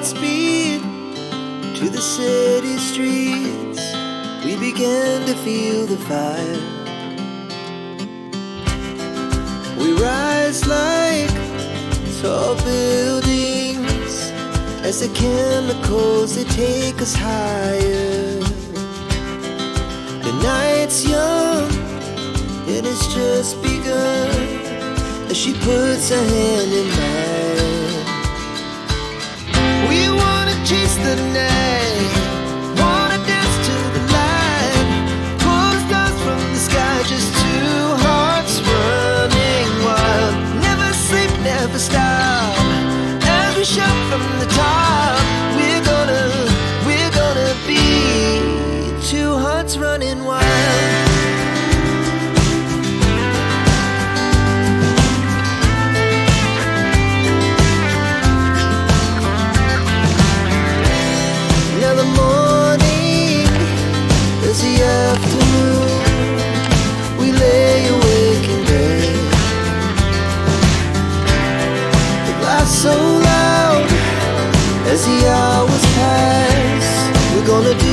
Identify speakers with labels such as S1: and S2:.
S1: Godspeed to the city streets. We began to feel the fire. We rise like tall buildings as the chemicals, they take us higher. The night's young and it's just begun as she puts her hand in mine. We wanna chase the night, wanna dance to the light, pull the stars from the sky, just two hearts running wild. Never sleep, never stop, as we shout from the top. We're gonna be two hearts running wild. Now the morning is the afternoon. We lay awake in bed, the laugh so loud as the hours pass. We're gonna do